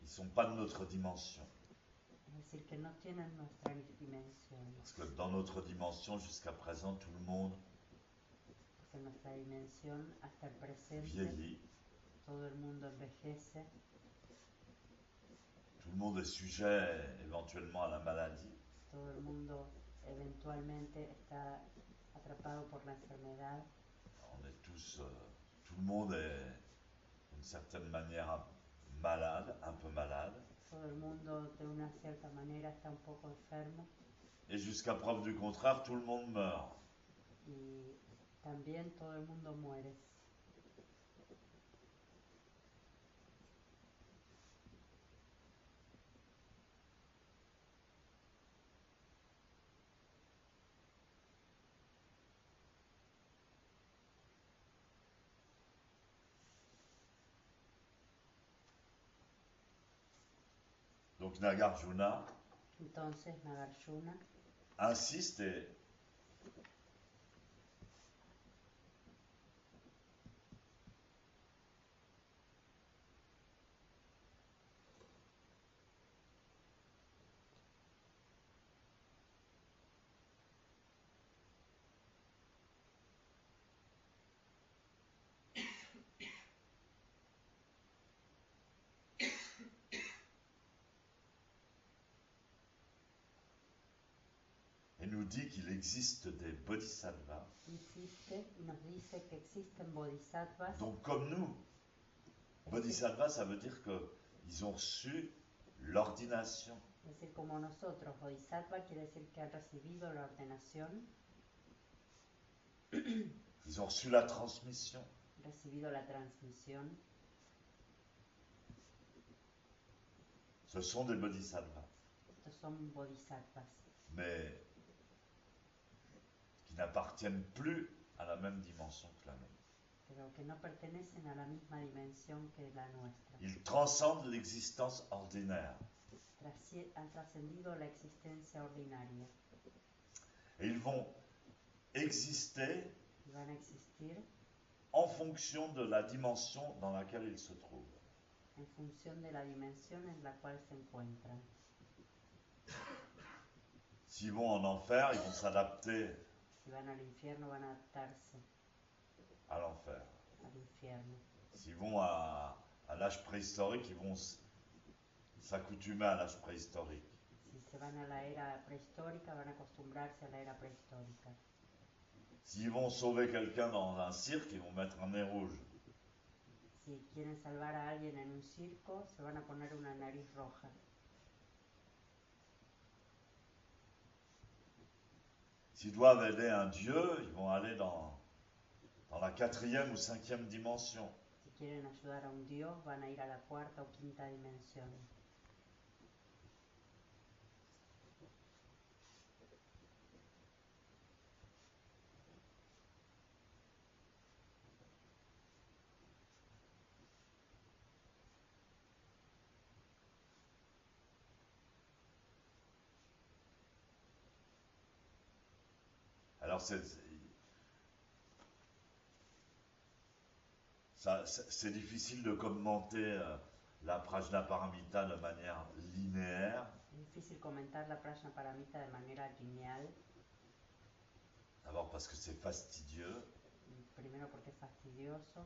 sont pas de notre dimension. Es decir, que no tienen nuestra dimensión. Parce que dans notre dimension, jusqu'à présent, tout le monde Porque en nuestra dimensión, hasta el presente, vieillit, todo el mundo envejece, tout le monde est sujet éventuellement à la maladie. todo el mundo eventualmente está atrapado por la enfermedad. On est tous, tout le monde est d'une certaine manière malade, un peu malade. Todo el mundo de una cierta manera está un poco enfermo. Et jusqu'à preuve du contraire, tout le monde meurt. Y también todo el mundo muere. Donc Nagarjuna Entonces Nagarjuna insiste et nous dit qu'il existe des bodhisattvas. insiste y nos dice que existen bodhisattvas. Donc comme nous, bodhisattva, ça veut dire qu'ils ont reçu l'ordination. Es decir, como nosotros, bodhisattva quiere decir que han recibido la ordenación, Ils ont reçu la transmission. recibido la transmisión. Ce sont des bodhisattvas, Estos son bodhisattvas, mais qui n'appartiennent plus à la même dimension que la nôtre. pero que no pertenecen a la misma dimensión que la nuestra. Ils transcendent l'existence ordinaire. Han trascendido la existencia ordinaria Et ils vont exister y van a existir en fonction de la dimension dans laquelle ils se trouvent. en función de la dimensión en la cual se encuentran. S'ils vont en enfer, ils vont s'adapter Si van al infierno, van a adaptarse à l'enfer. al infierno. S'ils vont à l'âge préhistorique, ils vont s'accoutumer à l'âge préhistorique. Si se van a la era prehistórica, van a acostumbrarse a la era prehistórica. S'ils vont sauver quelqu'un dans un cirque, ils vont mettre un nez rouge. Si quieren salvar a alguien en un circo, se van a poner una nariz roja. S'ils doivent aider un dieu, ils vont aller dans la 4e ou 5e dimension. Si quieren ayudar a un dios, van a ir a la 4ª o 5ª dimensión. Alors c'est difficile de commenter la Prajnaparamita de manière linéaire. Es difícil comentar la Prajnaparamita de manera lineal. D'abord parce que c'est fastidieux. Primero porque es fastidioso.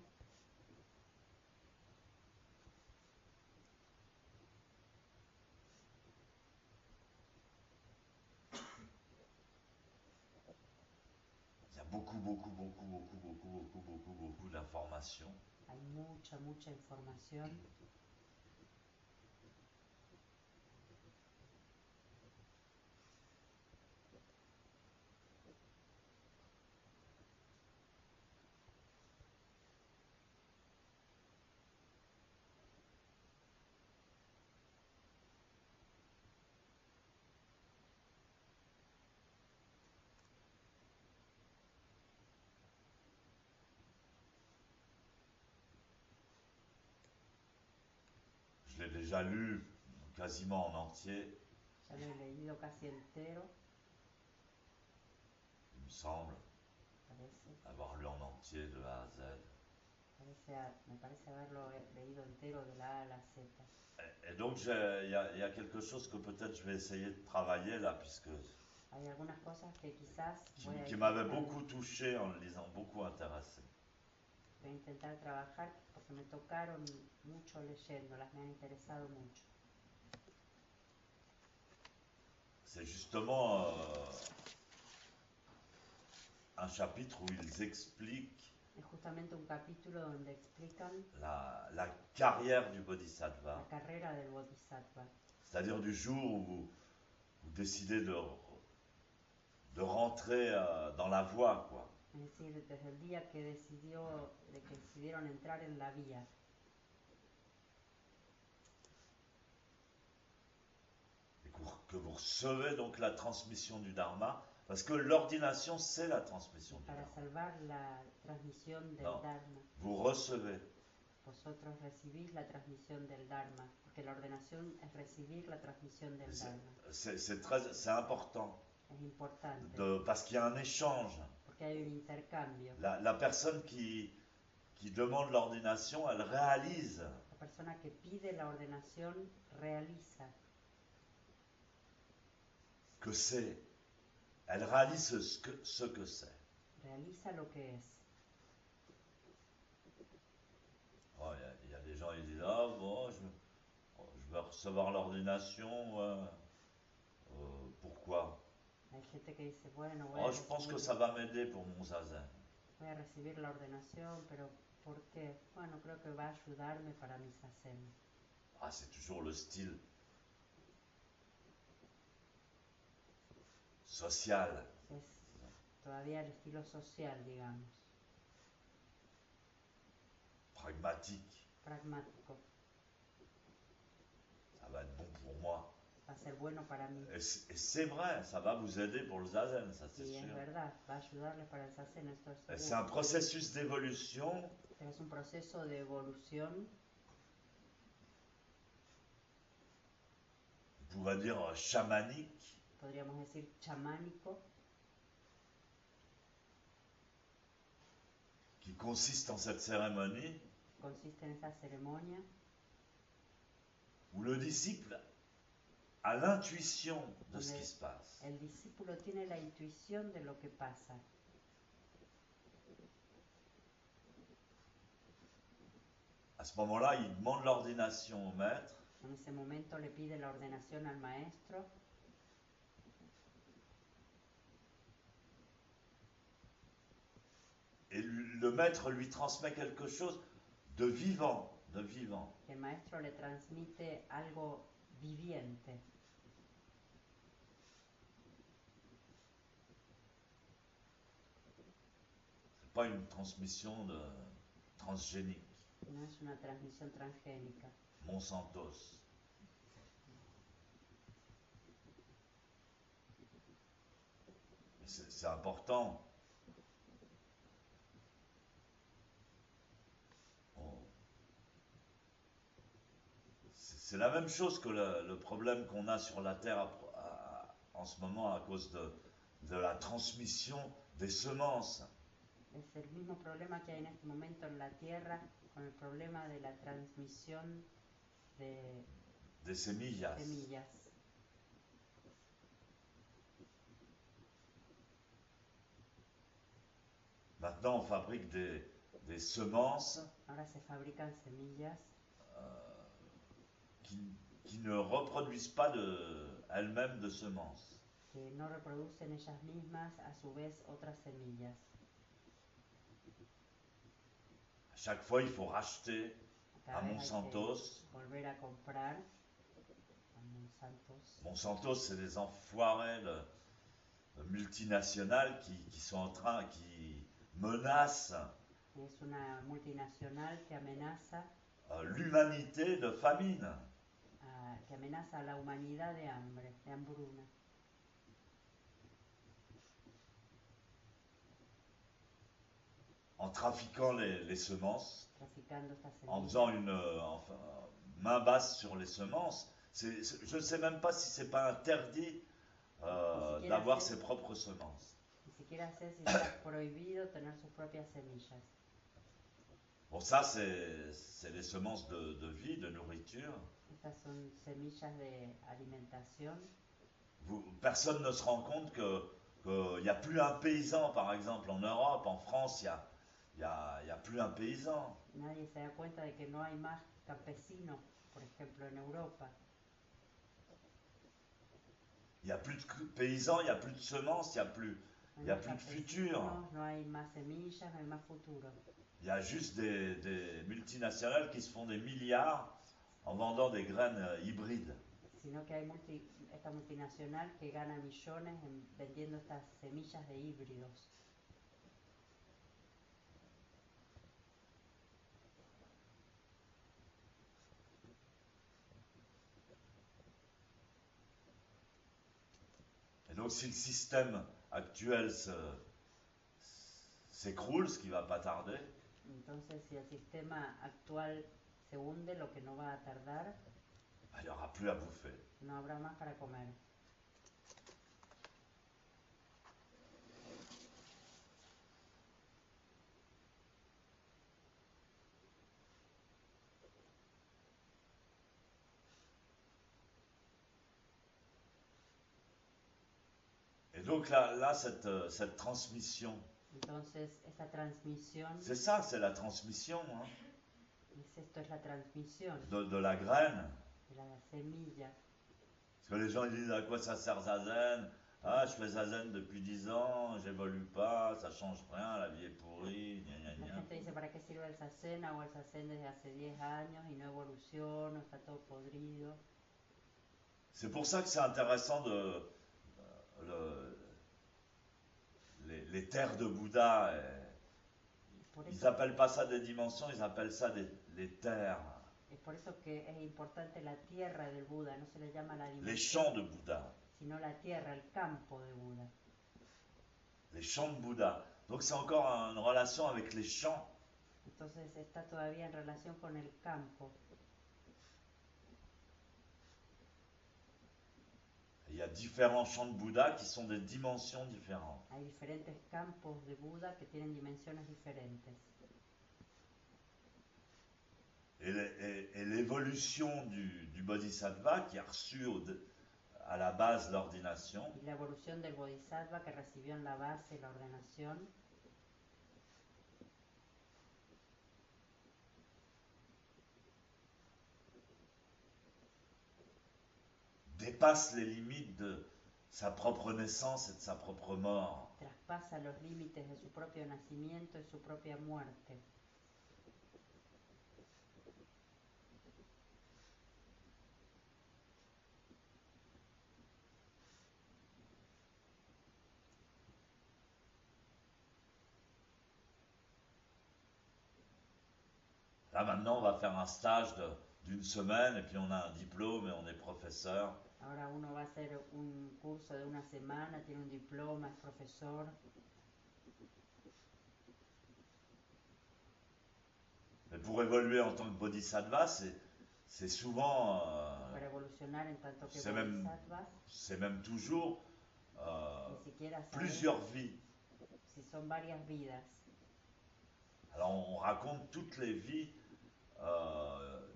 Il y a beaucoup d'informations. Hay mucha información. Je l'ai déjà lu quasiment en entier. Ya lo he leído casi entero. Il me semble Parece avoir lu en entier de A à Z. Me parece haberlo leído entero de la A a la Z. Et donc, il y a quelque chose que peut-être je vais essayer de travailler là, puisque Hay algunas cosas que quizás qui m'avait beaucoup touché en le lisant, beaucoup intéressé. voy a intentar trabajar porque me tocaron mucho leyéndolas, me han interesado mucho. C'est justement un chapitre où ils expliquent Es justamente un capítulo donde explican la carrière du la bodhisattva, carrera del bodhisattva, c'est-à-dire du jour où vous décidez de rentrer dans la voie, quoi. es decir, desde el día que decidieron entrar en la vía, Et que vous recevez donc la transmission du Dharma, parce que l'ordination, c'est la transmission du para Dharma. salvar la transmisión del No. Dharma. Vous recevez. Vosotros recibís la transmisión del Dharma, porque la ordenación es recibir la transmisión del Dharma. C'est important, Es importante, parce qu'il y a un échange. porque hay un intercambio. La personne qui demande l'ordination, elle réalise La persona que pide la ordenación realiza que c'est. Elle réalise ce que c'est. realiza lo que es. Oh, il y a des gens qui disent ah bon, je vais recevoir l'ordination. Pourquoi? Hay gente que dice, bueno, Oh, je pense que ça va m'aider pour mon zazen. voy a recibir la ordenación, pero ¿por qué? Bueno, creo que va a ayudarme para mi zazen. Ah, c'est toujours le style social. Es todavía el estilo social, digamos, Pragmatique. pragmático. Ça va être bon pour moi. Va a ser bueno para mí. Et c'est vrai, ça va vous aider pour le zazen, ça c'est Y es sûr. verdad, va a ayudarles para el zazen, esto es seguro. C'est un processus d'évolution. Pero es un proceso de evolución, On pourrait dire chamanique, podríamos decir chamánico, qui consiste en cette cérémonie consiste en esa ceremonia où le disciple a l'intuition de ce qui se passe. el discípulo tiene la intuición de lo que pasa. À ce moment-là, il demande l'ordination au maître. En ese momento le pide la ordenación al maestro Et le maître lui transmet quelque chose de vivant, de vivant. y el maestro le transmite algo viviente. C'est pas une transmission transgénique. No es una transmisión transgénica. Monsantos. C'est important. C'est la même chose que le problème qu'on a sur la Terre en ce moment à cause de la transmission des semences. Es el mismo problema que hay en este momento en la Tierra con el problema de la transmisión Des semillas. semillas. Maintenant, on fabrique des semences Ahora se fabrican semillas qui ne reproduisent pas elles-mêmes de semences. que no reproducen ellas mismas a su vez otras semillas. À chaque fois, il faut racheter Cada à vez hay Monsantos. que volver a comprar a Monsantos. Monsantos, c'est des enfoirés multinationales qui sont en train, qui menacent Es una multinacional que amenaza l'humanité de famine. a la humanidad de hambre, de hambruna, En trafiquant les semences, traficando estas en semillas. faisant main basse sur les semences. Je ne sais même pas si c'est pas interdit d'avoir ses propres semences. Ni siquiera sé si está prohibido tener sus propias semillas. Bon, ça, c'est les semences de vie, de nourriture. Estas son semillas de alimentación. Personne ne se rend compte qu'il n'y a plus un paysan, par exemple, en Europe, en France, il y a plus un paysan. Nadie se da cuenta de que no hay más campesinos, por ejemplo, en Europa. Il n'y a plus de paysans, il n'y a plus de semences, il n'y a plus de futur. No hay más semillas, no hay más futuro. Il y a juste des multinationales qui se font des milliards en vendant des graines hybrides. Sino que hay esta multinacional que gana millones vendiendo estas semillas de híbridos. Et donc si le système actuel s'écroule, ce qui va pas tarder, Entonces, si el sistema actual se hunde, lo que no va a tardar, il n'y aura plus à bouffer. no habrá más para comer. Et donc là cette transmission, Entonces, esta transmisión, c'est ça, c'est la transmission hein, esto es la transmisión de la graine. de la semilla. Parce que les gens ils disent à quoi ça sert Zazen? Ah, je fais Zazen depuis 10 ans, j'évolue pas, ça change rien, la vie est pourrie, gna gna La gna. gente dice, ¿para qué sirve el Zazen? Hago el Zazen desde hace 10 años y no evoluciono, está todo podrido. C'est pour ça que c'est intéressant les terres de Bouddha. Ils n'appellent pas ça des dimensions, ils appellent ça les terres. Es por eso que es importante la tierra del Buda, no se le llama la dimensión, Les champs de Bouddha. sino la tierra, el campo de Buda. Les champs de Bouddha. Donc c'est encore une relation avec les champs. Entonces está todavía en relación con el campo. Il y a différents champs de Bouddha qui sont des dimensions différentes. Hay diferentes campos de Buda que tienen dimensiones diferentes. Et l'évolution du Bodhisattva qui a reçu à la base l'ordination, Y la evolución del Bodhisattva que recibió en la base la ordenación dépasse les limites de sa propre naissance et de sa propre mort. traspasa los límites de su propio nacimiento y su propia muerte. Là maintenant on va faire un stage d'une semaine et puis on a un diplôme et on est professeur. Ahora uno va a hacer un curso de una semana, tiene un diploma, es profesor. Mais pour évoluer en tant que Bodhisattva, c'est souvent, Para evolucionar en tanto que c'est même, Bodhisattva, c'est même toujours ni siquiera saber plusieurs vies. si son varias vidas. Alors on raconte toutes les vies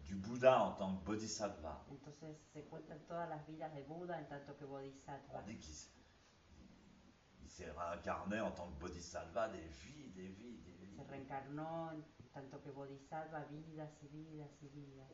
du Bouddha en tant que Bodhisattva. Entonces se cuentan todas las vidas de Buda en tanto que Bodhisattva. On dit qu'il s'est réincarné en tant que Bodhisattva des vies, des vies, des vies. Se reencarnó en tanto que Bodhisattva vidas y vidas y vidas.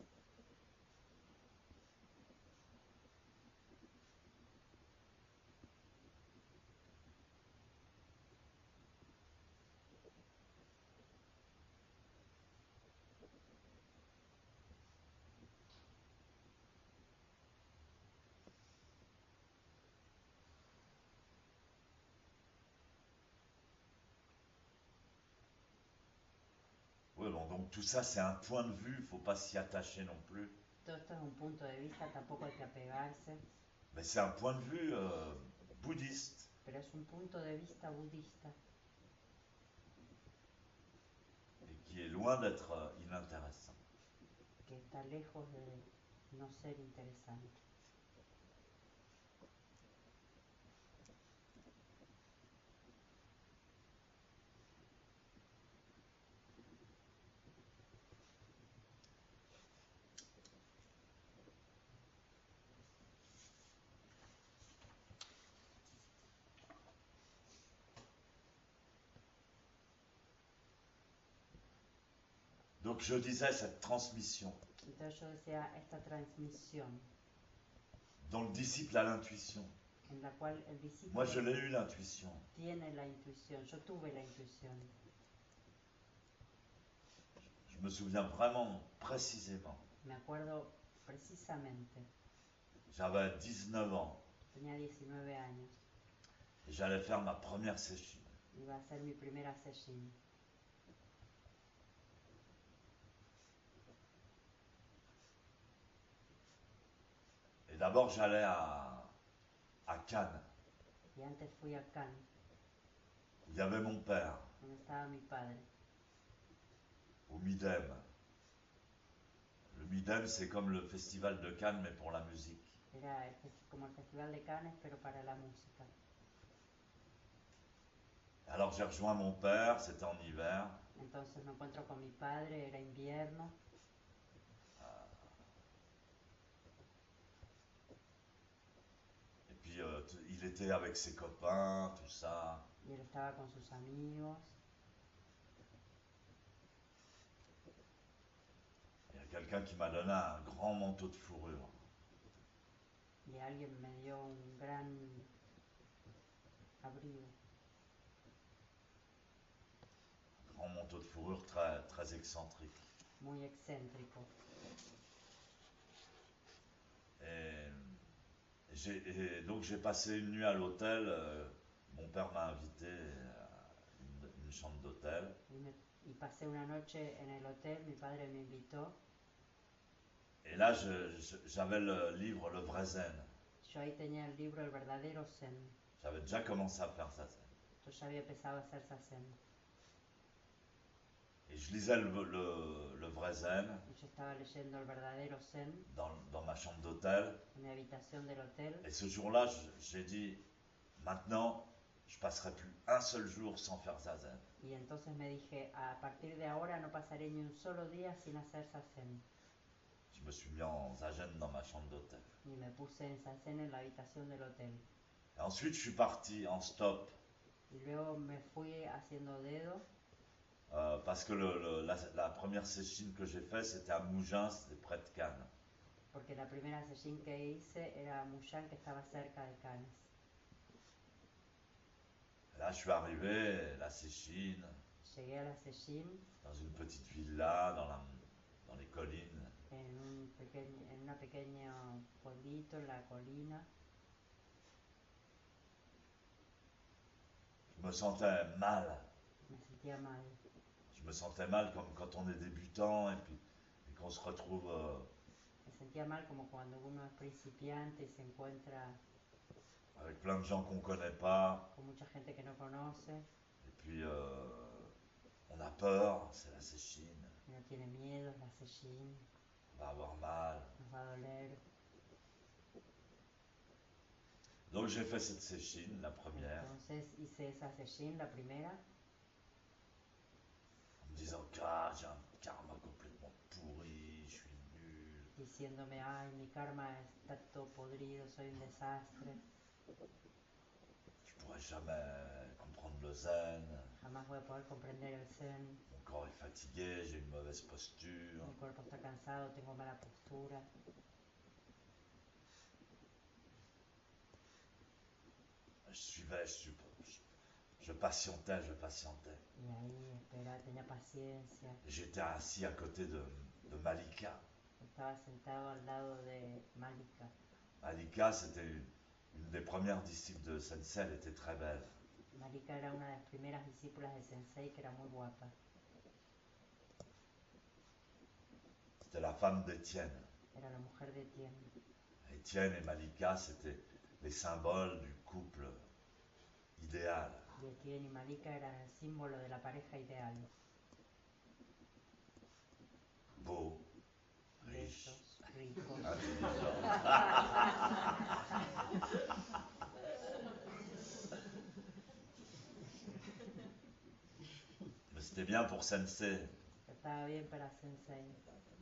Oui, bon, donc tout ça c'est un point de vue, il ne faut pas s'y attacher non plus. Todo esto es un punto de vista, tampoco hay que apegarse, Mais c'est un point de vue bouddhiste. pero es un punto de vista budista Et qui est loin d'être inintéressant. que está lejos de no ser interesante. Donc je disais cette transmission Entonces yo decía, esta transmisión dont le disciple a l'intuition. en la cual el discípulo Moi je l'ai eu l'intuition. tiene la intuición, yo tuve la intuición. Je me souviens vraiment précisément. Me acuerdo precisamente, J'avais 19 ans tenía 19 años, et j'allais faire ma première séchine. iba a ser mi primera session. Et d'abord j'allais à Cannes, Y antes fui a Cannes, où il y avait mon père, donde estaba mi padre. au Midem. Le Midem, c'est comme le festival de Cannes, mais pour la musique. Era como el Festival de Cannes, pero para la música. Alors j'ai rejoint mon père, c'était en hiver. Entonces me encuentro con mi padre, era invierno, Et puis il était avec ses copains, tout ça. y él estaba con sus amigos. Il y a quelqu'un qui m'a donné un grand manteau de fourrure. Y alguien me dio un gran abrigo, Un grand manteau de fourrure très, très excentrique. muy excéntrico. Et donc j'ai passé une nuit à l'hôtel. Mon père m'a invité à une chambre d'hôtel. Y pasé una noche en el hotel, mi padre me invitó. Et là j'avais le livre Le Vrai Zen. Yo ahí tenía el libro El verdadero Zen. J'avais déjà commencé à faire ça. Yo ya había empezado a hacer Zazen. Et je lisais le Vrai Zen Y yo estaba leyendo El verdadero Zen dans ma chambre d'hôtel. en mi habitación del hotel. Et ce jour-là, j'ai dit, maintenant, je passerai plus un seul jour sans faire zazen. Y entonces me dije, a partir de ahora no pasaré ni un solo día sin hacer Zazen. Je me suis mis en zazen dans ma chambre d'hôtel. Y me puse en Zazen en la habitación del hotel. Et ensuite, je suis parti en stop Y luego me fui haciendo dedo, parce que la première session que j'ai faite, c'était à Mougins, c'était près de Cannes. porque la primera session que hice era Mougins, que estaba cerca de Cannes. Et là, je suis arrivé, la session, Llegué a la session dans une petite villa, dans les collines. en una pequeña pueblito en la colina. Je me sentais mal. Me sentía mal. Je me sentais mal comme quand on est débutant et qu'on se retrouve Me sentía mal como cuando uno es principiante y se encuentra avec plein de gens qu'on ne connaît pas. con mucha gente que no conoce, Et puis, on a peur, c'est la séchine, uno tiene miedo, es la session, on va avoir mal. nos va a doler. Donc j'ai fait cette séchine, la première, Entonces hice esa session, la primera, en me disant que j'ai un karma complètement pourri, je suis nul. diciéndome, ay, mi karma está todo podrido, soy un desastre, Je pourrais jamais comprendre le zen, jamás voy a poder comprender el Zen, mon corps est fatigué, j'ai une mauvaise posture. mi cuerpo está cansado, tengo mala postura. Je patientais. Y ahí esperaba, tenía paciencia, J'étais assis à côté de Malika. estaba sentado al lado de Malika. Malika, c'était une des premières disciples de Sensei, elle était très belle. Malika era una de las primeras discípulas de Sensei, que era muy guapa. C'était la femme d'Étienne. Era la mujer de Etienne. Étienne et Malika, c'était les symboles du couple idéal. Y Etienne y Malika eran el símbolo de la pareja ideal. Beau, riche, Bellos, ricos. intelligent. Mais c'était bien pour Sensei, Estaba bien para Sensei.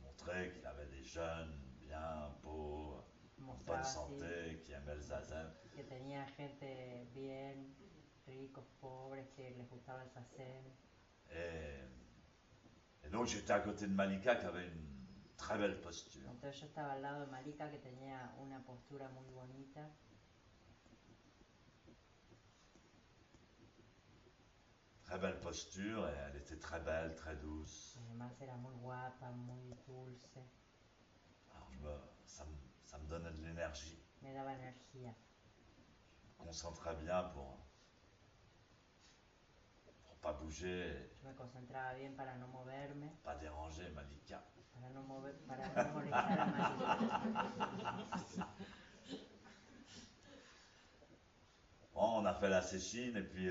montrer qu'il avait des jeunes bien beaux, en bonne Mostraba así santé, qui aimaient le zazen. que tenía gente bien, ricos, pobres, que les gustaba el Zazen. Et Donc j'étais à côté de Malika qui avait une très belle posture. Entonces yo estaba al lado de Malika, que tenía una postura muy bonita. Très belle posture, et elle était très belle, très douce. Además era muy guapa, muy dulce. Alors ça me donnait de l'énergie. Me daba energía. Je me concentrais bien pour pas bouger, Yo me concentraba bien para no moverme, pas déranger Malika. para no molestar a Malika. Bon, on a fait la séchine, et puis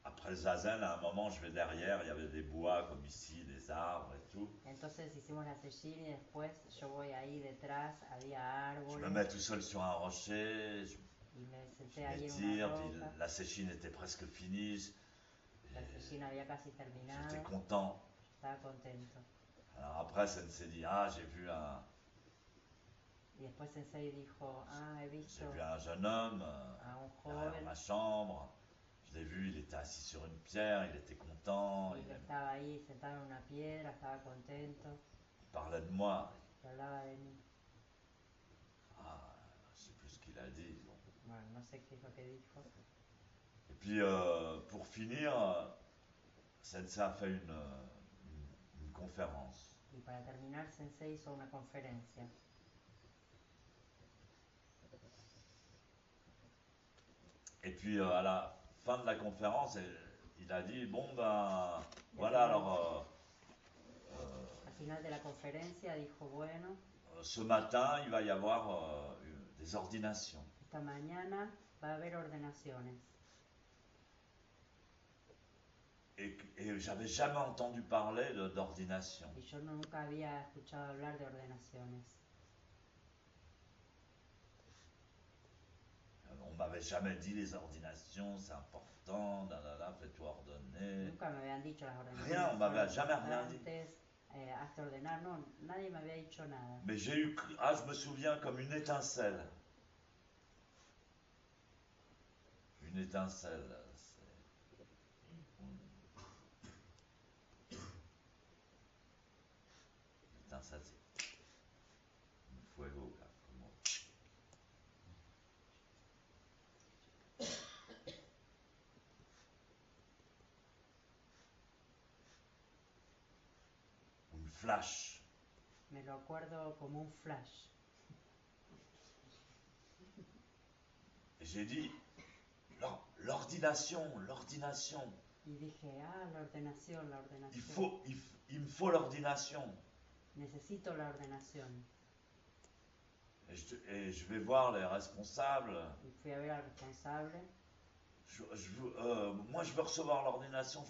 après le zazen, à un moment, je vais derrière, il y avait des bois comme ici, des arbres et tout. Entonces hicimos la seshini y después yo voy ahí detrás, había Je me árboles mets tout seul sur un rocher, y me je senté ahí en una m'étire, puis roca. la séchine était presque finie. La seshini había casi J'étais terminado, content. estaba contento. Alors après, ça s'est dit, ah, j'ai vu Y después Sensei dijo, he visto un jeune homme a un derrière joven ma chambre. Je l'ai vu, il était assis sur une pierre, il était content, y que estaba ahí sentado en una piedra, estaba contento, il parlait de moi. y hablaba de mí. Ah, je sais plus ce qu'il a dit. Bon. Bueno, no sé qué es lo que dijo. Et puis, pour finir, Sensei a fait une conférence. Y para terminar, Sensei hizo una conferencia. Et puis, à la fin de la conférence, il a dit, bon, ben, voilà, alors, Al final de la conferencia dijo, bueno, ce matin, il va y avoir des ordinations. esta mañana va a haber ordenaciones. Et j'avais jamais entendu parler d'ordination. Y yo nunca había escuchado hablar de ordenaciones. On m'avait jamais dit les ordinations, c'est important, fais-toi ordonner. Nunca me habían dicho las ordenaciones. Rien, on m'avait jamais rien dit. Hazte ordenar, no, nadie me había dicho nada. Mais j'ai eu, je me souviens comme une étincelle. Une étincelle. L'étincelle, c'est un fuego, là, comment. Un flash. Me lo acuerdo como un flash. Et j'ai dit, l'ordination. Y dije, la ordenación. Il me faut l'ordination. Necesito la ordenación. Et je vais voir les responsables. Y fui a ver al responsable. Moi, je veux recevoir l'ordination.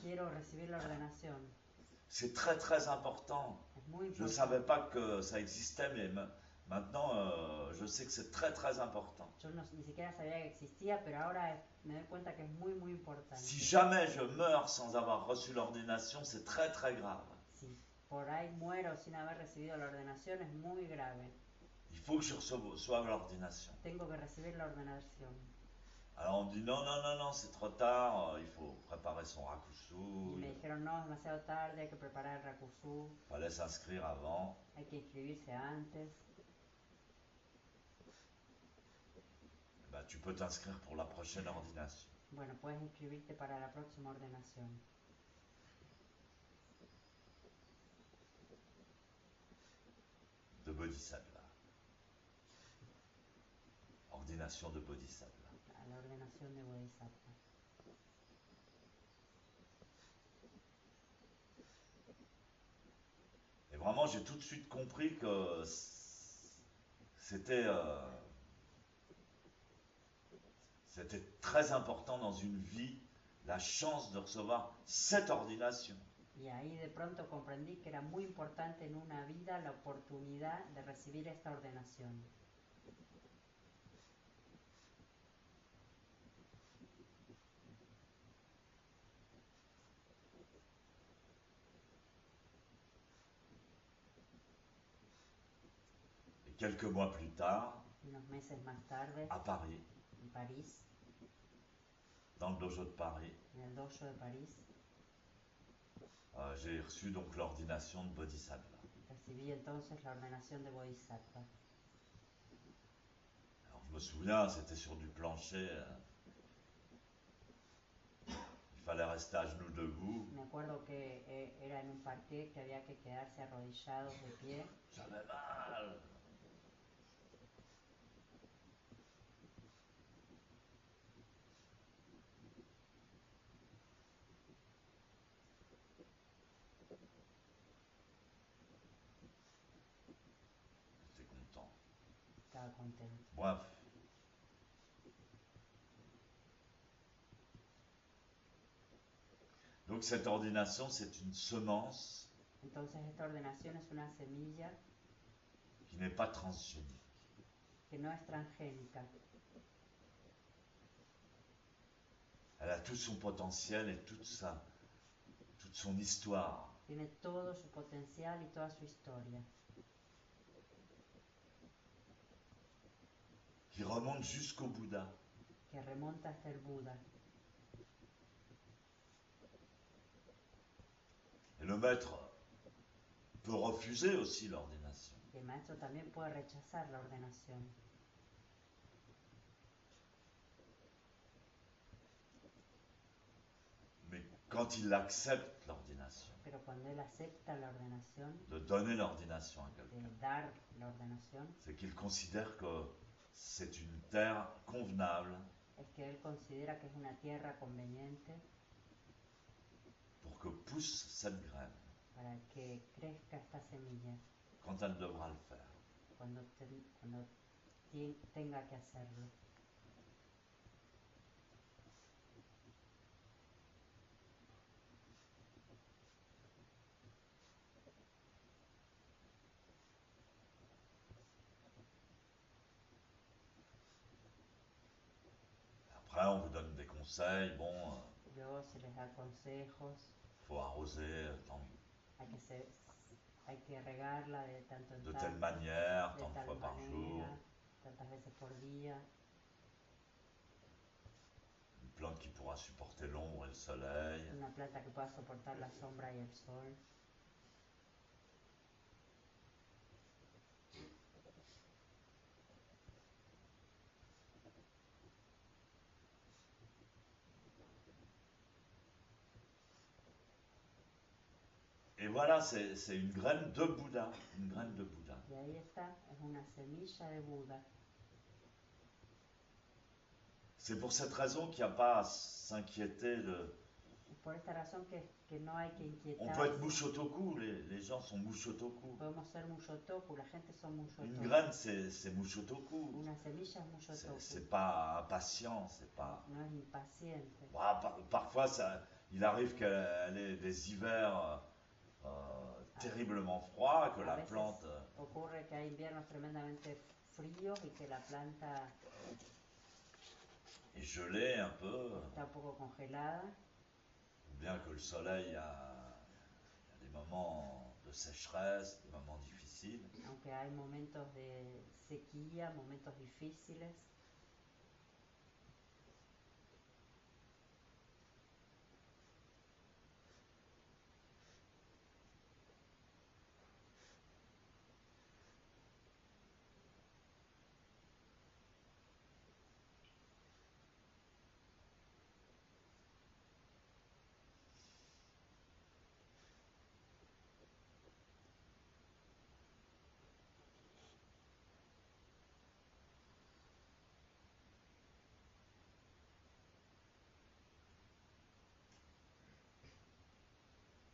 Quiero recibir la ordenación. C'est très très important. Es muy importante. Je ne savais pas que ça existait, mais maintenant, je sais que c'est très très important. Yo ni siquiera sabía que existía, pero ahora me doy cuenta que es muy muy importante. Si jamais je meurs sans avoir reçu l'ordination, c'est très très grave. Si por ahí muero sin haber recibido la ordenación, es muy grave. Il faut que je reçoive l'ordination. Tengo que recibir la ordenación. Alors on me dit non, c'est trop tard, il faut préparer son rakusu. Y me dijeron, no, es demasiado tarde, hay que preparar el rakusu. Fallait s'inscrire avant. Hay que inscribirse antes. Ben, tu peux t'inscrire pour la prochaine ordination. Bueno, puedes inscribirte para la próxima ordenación. De Bodhisattva. Ordination de Bodhisattva. A la ordenación de Bodhisattva. Et vraiment, j'ai tout de suite compris que c'était très important dans une vie, la chance de recevoir cette ordination. Y ahí de pronto comprendí que era muy importante en una vida la oportunidad de recibir esta ordenación. Et quelques mois plus tard, Unos meses más tarde, à Paris, en París, dans le dojo de Paris. en el dojo de París, J'ai reçu donc l'ordination de Bodhisattva. recibí entonces la ordenación de Bodhisattva. Alors je me souviens, c'était sur du plancher. Il fallait rester à genoux debout. Me acuerdo que era en un parquet que había que quedarse arrodillados de pie. J'avais mal. J'étais content. Estaba contento. Bref. Donc cette ordination, c'est une semence Entonces esta ordenación es una semilla qui n'est pas transgénique. que no es transgénica. Elle a tout son potentiel et toute son histoire. Tiene todo su potencial y toda su historia, Qui remonte jusqu'au Bouddha. que remonta hasta el Buda. Et le maître peut refuser aussi l'ordination. Y el maestro también puede rechazar la ordenación. Mais quand il accepte l'ordination, Pero cuando él acepta la ordenación, de donner l'ordination à de quelqu'un, dar la ordenación, c'est qu'il considère que c'est une terre convenable es que él considera que es una tierra conveniente pour que pousse cette graine para que crezca esta semilla quand elle devra le faire. cuando tenga que hacerlo. Après, on vous donne des conseils. Bon, Luego se les da consejos, faut arroser hay que regarla de tanto en de tanto, telle manière, de tant de tal fois par jour. manera, tantas veces por día. Une plante qui pourra supporter l'ombre et le soleil. Una planta que pueda soportar la sombra y el sol. Et voilà, c'est une graine de Bouddha. Une graine de Bouddha. Y ahí está, es una semilla de Buda. C'est pour cette raison qu'il n'y a pas à s'inquiéter de... Es por esta razón que no hay que On peut être inquietarse. Mushotoku, les gens sont Mushotoku. Podemos ser Mushotoku, la gente son Une Mushotoku. graine, c'est Mushotoku. Una semilla es Mushotoku. C'est pas impatient, c'est pas... No es impaciente. Bah, parfois, il arrive qu'elle ait des hivers terriblement froids, que A la veces plante ocurre que hay inviernos tremendamente fríos y que la planta est gelée un peu, está un poco congelada, ou bien que le soleil a des moments de sécheresse, des moments difficiles. aunque hay momentos de sequía, momentos difíciles.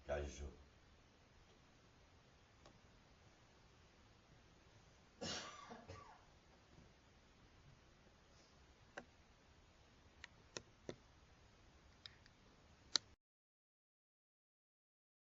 Kaijo.